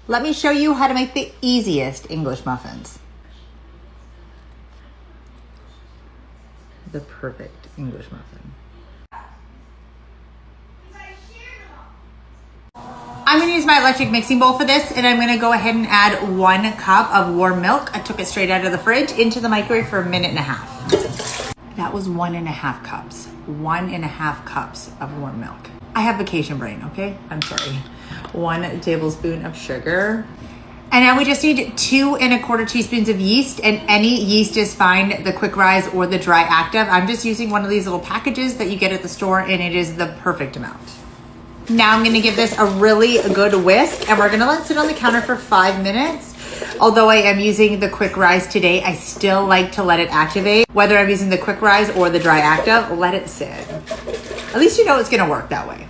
Let me show you how to make the easiest English muffins. The perfect English muffin. I'm gonna use my electric mixing bowl for this, and I'm gonna go ahead and add 1 cup of warm milk. I took it straight out of the fridge into the microwave for 1.5 minutes. That was 1.5 cups. 1.5 cups of warm milk. I have vacation brain, okay? I'm sorry. 1 tablespoon of sugar. And now we just need 2 1/4 teaspoons of yeast, and any yeast is fine, the quick rise or the dry active. I'm just using one of these little packages that you get at the store, and it is the perfect amount. Now I'm gonna give this a really good whisk, and we're gonna let it sit on the counter for 5 minutes. Although I am using the quick rise today, I still like to let it activate. Whether I'm using the quick rise or the dry active, let it sit. At least you know it's gonna work that way.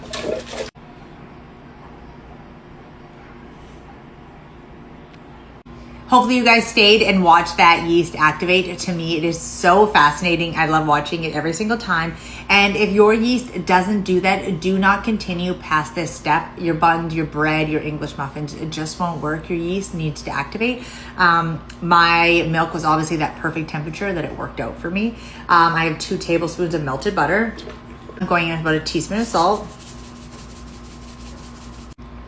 Hopefully you guys stayed and watched that yeast activate. To me, it is so fascinating. I love watching it every single time. And if your yeast doesn't do that, do not continue past this step. Your buns, your bread, your English muffins, it just won't work. Your yeast needs to activate. My milk was obviously that perfect temperature that it worked out for me. I have 2 tablespoons of melted butter. I'm going in about a teaspoon of salt.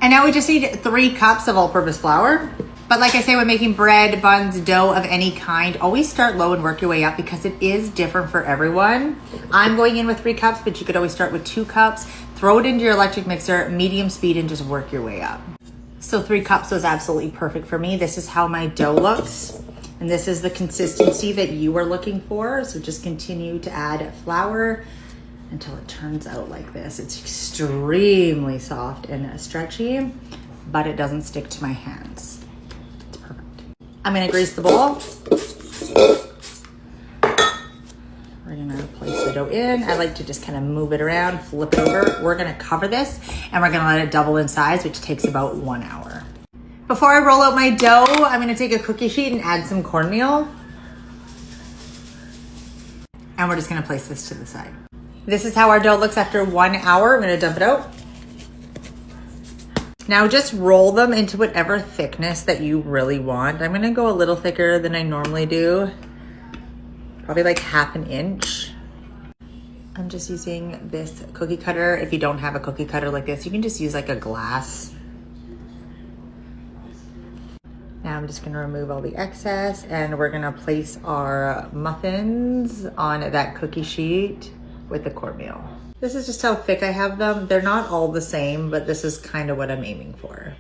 And now we just need 3 cups of all-purpose flour. But like I say, when making bread, buns, dough of any kind, always start low and work your way up because it is different for everyone. I'm going in with 3 cups, but you could always start with 2 cups. Throw it into your electric mixer, medium speed, and just work your way up. So 3 cups was absolutely perfect for me. This is how my dough looks. And this is the consistency that you are looking for. So just continue to add flour until it turns out like this. It's extremely soft and stretchy, but it doesn't stick to my hands. I'm gonna grease the bowl. We're gonna place the dough in. I like to just kind of move it around, flip it over. We're gonna cover this and we're gonna let it double in size, which takes about 1 hour. Before I roll out my dough, I'm gonna take a cookie sheet and add some cornmeal. And we're just gonna place this to the side. This is how our dough looks after 1 hour. I'm gonna dump it out. Now just roll them into whatever thickness that you really want. I'm gonna go a little thicker than I normally do. Probably like 1/2 inch. I'm just using this cookie cutter. If you don't have a cookie cutter like this, you can just use like a glass. Now I'm just gonna remove all the excess, and we're gonna place our muffins on that cookie sheet with the cornmeal. This is just how thick I have them. They're not all the same, but this is kind of what I'm aiming for.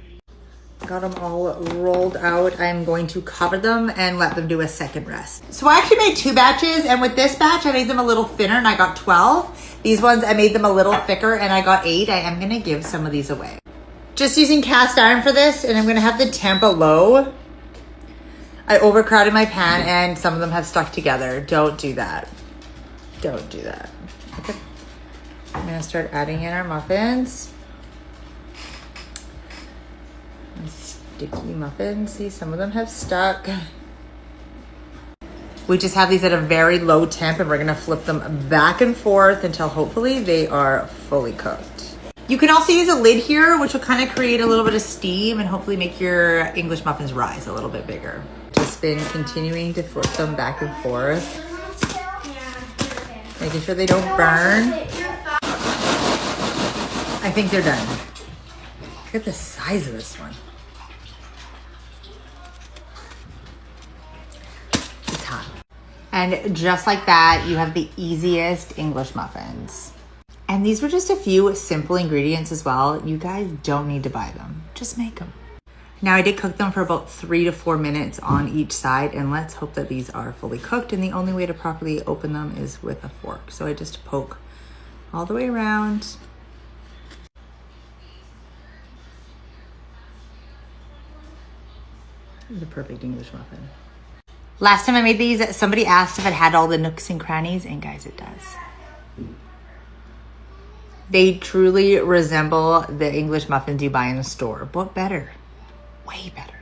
Got them all rolled out. I'm going to cover them and let them do a second rest. So I actually made 2 batches, and with this batch, I made them a little thinner and I got 12. These ones, I made them a little thicker and I got 8. I am gonna give some of these away. Just using cast iron for this, and I'm gonna have the temp low. I overcrowded my pan and some of them have stuck together. Don't do that. Don't do that. Okay. I'm gonna start adding in our muffins. My sticky muffins. See, some of them have stuck. We just have these at a very low temp, and we're gonna flip them back and forth until hopefully they are fully cooked. You can also use a lid here, which will kind of create a little bit of steam and hopefully make your English muffins rise a little bit bigger. Just been continuing to flip them back and forth, making sure they don't burn. I think they're done. Look at the size of this one. It's hot. And just like that, you have the easiest English muffins. And these were just a few simple ingredients as well. You guys don't need to buy them. Just make them. Now I did cook them for about 3 to 4 minutes on each side, and let's hope that these are fully cooked. And the only way to properly open them is with a fork. So I just poke all the way around. The perfect English muffin. Last time I made these, somebody asked if it had all the nooks and crannies, and guys, it does. They truly resemble the English muffins you buy in a store, but better, way better.